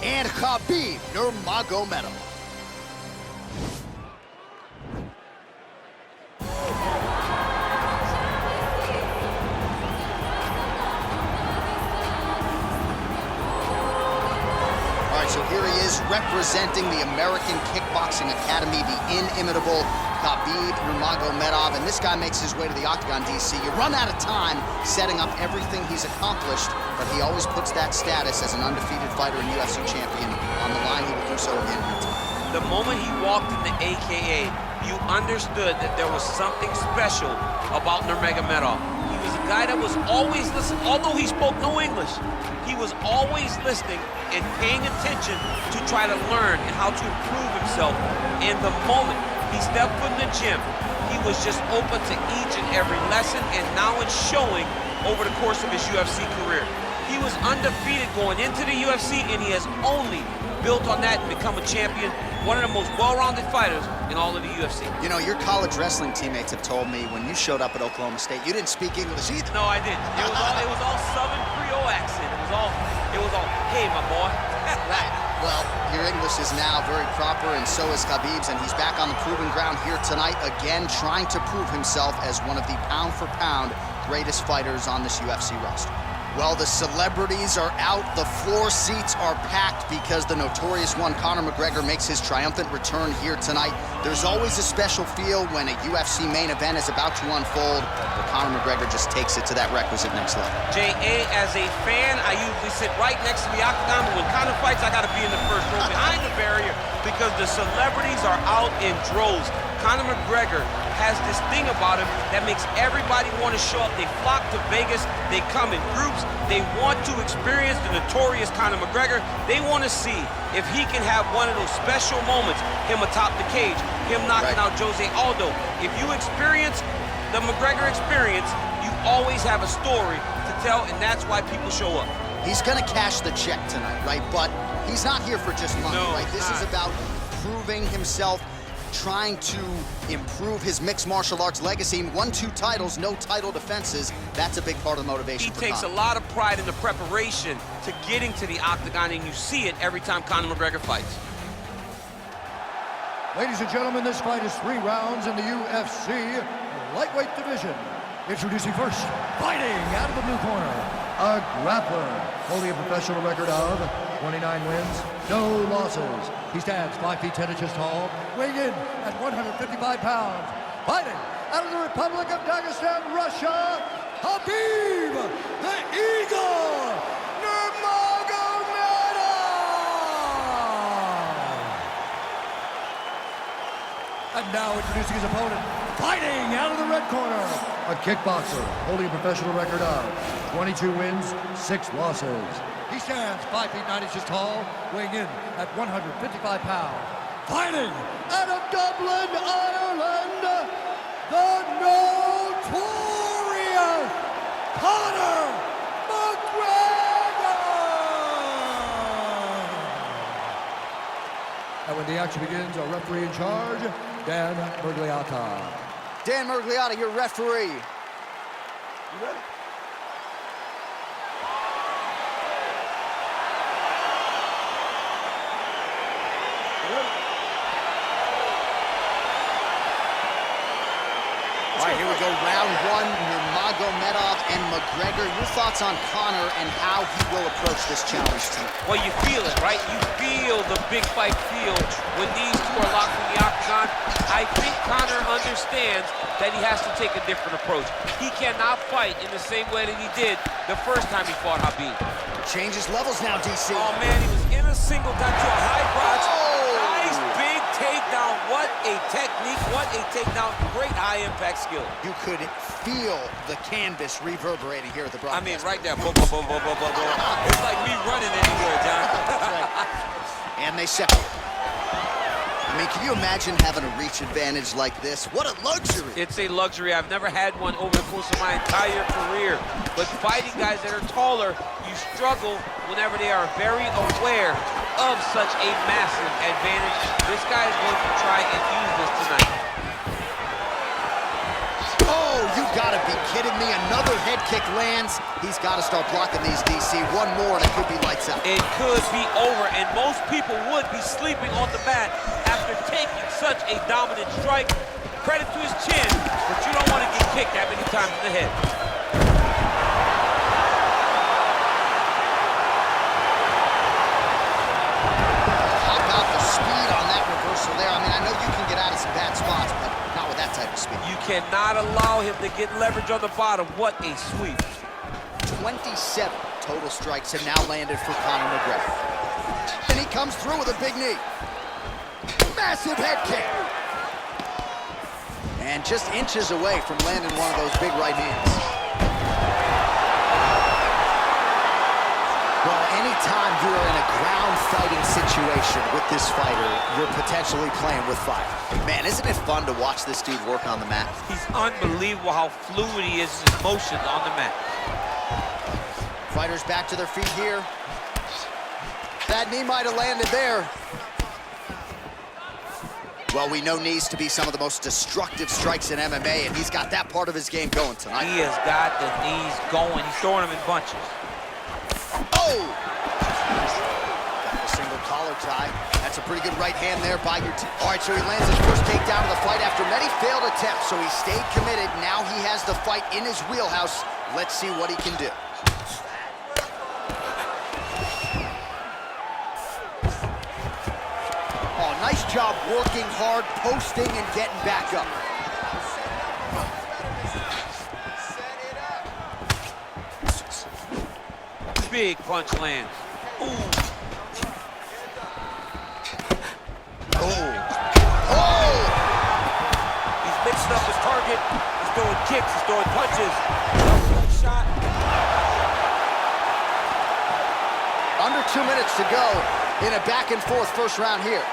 and Khabib Nurmagomedov. So here he is representing the American Kickboxing Academy, the inimitable Khabib Nurmagomedov, and this guy makes his way to the octagon, DC. You run out of time setting up everything he's accomplished, but he always puts that status as an undefeated fighter and UFC champion on the line. He will do so again here tonight. The moment he walked in the AKA, you understood that there was something special about Nurmagomedov. He was a guy that was always listening, although he spoke no English. He was always listening and paying attention to try to learn and how to improve himself. And the moment he stepped foot in the gym, he was just open to each and every lesson, and now it's showing over the course of his UFC career. He was undefeated going into the UFC, and he has only built on that and become a champion, one of the most well-rounded fighters in all of the UFC. You know, your college wrestling teammates have told me when you showed up at Oklahoma State, you didn't speak English either. No, I didn't. It was all Southern Creole accent. It was all, hey, my boy. Right. Well, your English is now very proper, and so is Khabib's, and he's back on the proving ground here tonight, again trying to prove himself as one of the pound-for-pound greatest fighters on this UFC roster. Well, the celebrities are out, the floor seats are packed because the notorious one, Conor McGregor, makes his triumphant return here tonight. There's always a special feel when a UFC main event is about to unfold, but Conor McGregor just takes it to that requisite next level. J.A., as a fan, I usually sit right next to the octagon, but when Conor fights, I gotta be in the first row behind the barrier because the celebrities are out in droves. Conor McGregor has this thing about him that makes everybody want to show up. They flock to Vegas, they come in groups, they want to experience the notorious Conor McGregor. They want to see if he can have one of those special moments, him atop the cage, him knocking out Jose Aldo. If you experience the McGregor experience, you always have a story to tell, and that's why people show up. He's gonna cash the check tonight, right? But he's not here for just money, no, right? This is about proving himself, trying to improve his mixed martial arts legacy. Won 2 titles, no title defenses. That's a big part of the motivation. He takes a lot of pride in the preparation to getting to the octagon, and you see it every time Conor McGregor fights. Ladies and gentlemen, this fight is 3 rounds in the UFC lightweight division. Introducing first, fighting out of the blue corner, a grappler holding a professional record of 29 wins, no losses. He stands 5 feet 10 inches tall, weighing in at 155 pounds. Fighting out of the Republic of Dagestan, Russia, Khabib the Eagle Nurmagomedov. And now introducing his opponent, fighting out of the red corner, a kickboxer holding a professional record of 22 wins, 6 losses. He stands 5 feet 9 inches tall, weighing in at 155 pounds. Fighting out of Dublin, Ireland, the notorious Conor McGregor! And when the action begins, our referee in charge, Dan Murgliata. Dan Murgliata, your referee. You ready? All right, here we go, round 1, Nurmagomedov and McGregor. Your thoughts on Conor and how he will approach this challenge tonight? Well, you feel it, right? You feel the big fight feel when these two are locked in the octagon. I think Conor understands that he has to take a different approach. He cannot fight in the same way that he did the first time he fought Khabib. Changes levels now, DC. Oh, man, he was in a single, got to a high crotch. Oh! Nice big takedown. What a technique, what a takedown. Great high-impact skill. You could feel the canvas reverberating here at the broadcast. I mean, right there. Boom, boom, boom, boom, boom, boom, boom. It's like me running anywhere, John. That's right. And they separate. I mean, can you imagine having a reach advantage like this? What a luxury. It's a luxury. I've never had one over the course of my entire career. But fighting guys that are taller, you struggle whenever they are very aware of such a massive advantage. This guy is going to try and use this tonight. Oh, you gotta be kidding me? Another head kick lands. He's got to start blocking these, DC. One more and it could be lights out. It could be over, and most people would be sleeping on the mat after taking such a dominant strike. Credit to his chin, but you don't want to get kicked that many times in the head. How about the speed on that reversal there? I mean, I know you can get out of some bad spots, but not with that type of speed. You cannot allow him to get leverage on the bottom. What a sweep. 27 total strikes have now landed for Conor McGregor. And he comes through with a big knee. Massive head kick. And just inches away from landing one of those big right hands. Well, anytime you are in a ground fighting situation with this fighter, you're potentially playing with fire. Man, isn't it fun to watch this dude work on the mat? He's unbelievable how fluid he is in his motions on the mat. Fighters back to their feet here. That knee might have landed there. Well, we know knees to be some of the most destructive strikes in MMA, and he's got that part of his game going tonight. He has got the knees going. He's throwing them in bunches. Oh! Got the single collar tie. That's a pretty good right hand there by your team. All right, so he lands his first takedown of the fight after many failed attempts, so he stayed committed. Now he has the fight in his wheelhouse. Let's see what he can do. Oh, nice job working hard, posting, and getting back up. Big punch lands. Ooh. Oh. Oh! He's mixing up his target. He's throwing kicks, he's throwing punches. Shot. Under 2 minutes to go in a back-and-forth first round here.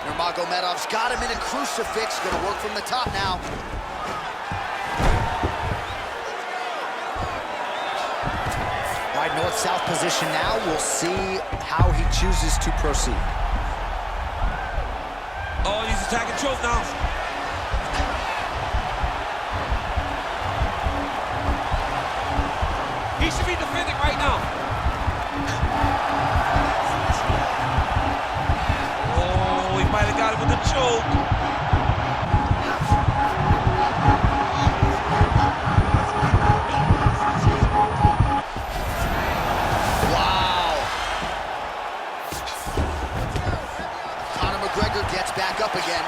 Nurmagomedov's got him in a crucifix. Gonna work from the top now. All right, north-south position now. We'll see how he chooses to proceed. Oh, he's attacking choke now. He should be defending right now. Oh, he might have got him with a choke. Gets back up again.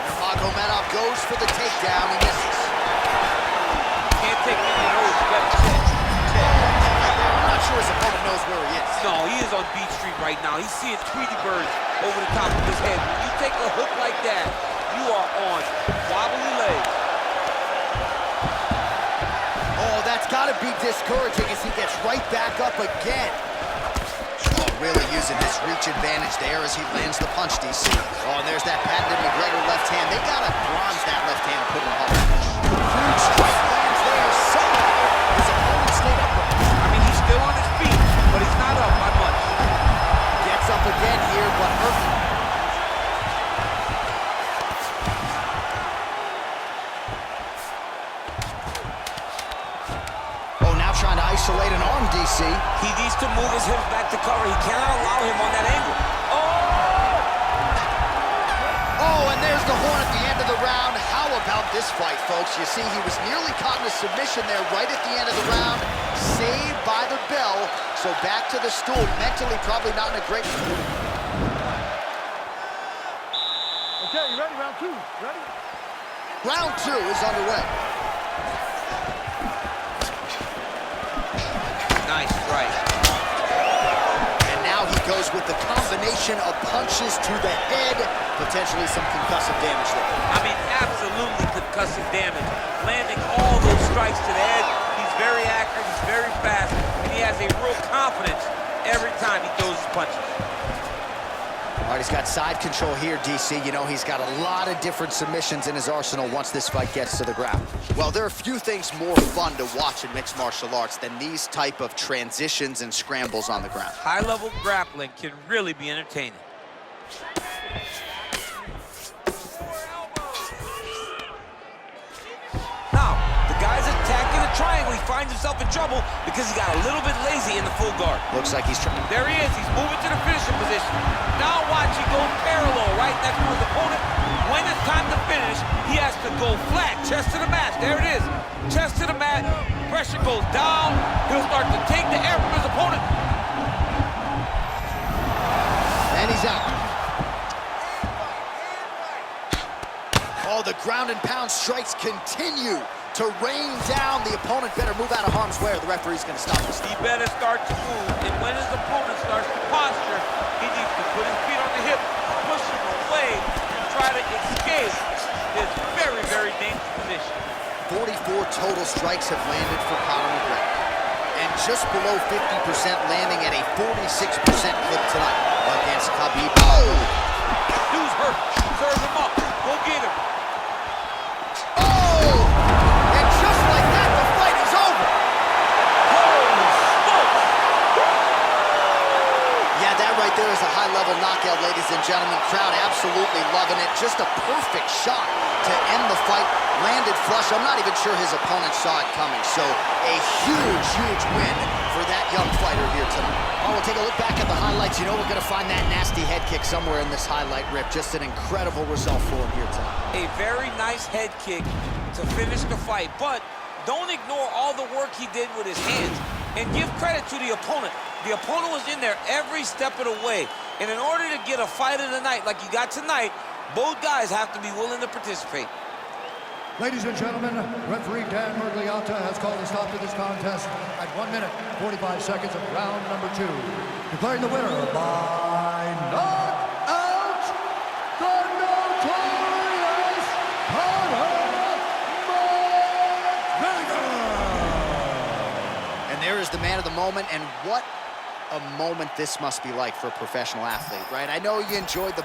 Nurmagomedov goes for the takedown. He misses. Can't take him in the nose. You got to check. I'm not sure his opponent knows where he is. No, he is on Beach Street right now. He's seeing Tweety birds over the top of his head. When you take a hook like that, you are on wobbly legs. Oh, that's got to be discouraging as he gets right back up again. Really using his reach advantage there as he lands the punch, DC. Oh, and there's that patented McGregor left hand. They gotta bronze that left hand and put him up. Huge strike lands there. Somehow his opponent stayed upright. I mean, he's still on his feet, but he's not up by much. Gets up again here, but hurt. Trying to isolate an arm, DC. He needs to move his hips back to cover. He cannot allow him on that angle. Oh, and there's the horn at the end of the round. How about this fight, folks? You see, he was nearly caught in a submission there right at the end of the round. Saved by the bell. So back to the stool. Mentally, probably not in a great... Okay, you ready? Round two. Ready? Round two is underway. Nice strike. And now he goes with the combination of punches to the head, potentially some concussive damage there. I mean, absolutely concussive damage. Landing all those strikes to the head. He's very accurate, he's very fast, and he has a real confidence every time he throws his punches. All right, he's got side control here, DC. You know, he's got a lot of different submissions in his arsenal once this fight gets to the ground. Well, there are few things more fun to watch in mixed martial arts than these type of transitions and scrambles on the ground. High-level grappling can really be entertaining. finds himself in trouble because he got a little bit lazy in the full guard. Looks like he's trying. There he is. He's moving to the finishing position. Now watch, he goes parallel right next to his opponent. When it's time to finish, he has to go flat, chest to the mat. There it is. Chest to the mat. Pressure goes down. He'll start to take the air from his opponent. And he's out. Oh, the ground and pound strikes continue to rain down. The opponent better move out of harm's way or the referee's going to stop this. He better start to move, and when his opponent starts to posture, he needs to put his feet on the hip, push him away, and try to escape this very, very dangerous position. 44 total strikes have landed for Conor McGregor, and just below 50% landing at a 46% clip tonight against Khabib. Oh! Dude's hurt. Serve him up. Go get him. Oh! And just like that, the fight is over. Holy smokes! Yeah, that right there is a high-level knockout, ladies and gentlemen. Crowd absolutely loving it. Just a perfect shot to end the fight. Landed flush. I'm not even sure his opponent saw it coming. So a huge, huge win for that young fighter here tonight. Oh, we'll take a look back at the highlights. You know we're going to find that nasty head kick somewhere in this highlight rip. Just an incredible result for him here tonight. A very nice head kick to finish the fight, but don't ignore all the work he did with his hands, and give credit to the opponent. The opponent was in there every step of the way, and in order to get a fight of the night like you got tonight, both guys have to be willing to participate. Ladies and gentlemen, referee Dan Murgliata has called a stop to this contest at 1 minute, 45 seconds of round number 2. Declaring the winner by knockout, the notorious Conor McGregor! And there is the man of the moment, and what a moment this must be like for a professional athlete, right? I know you enjoyed the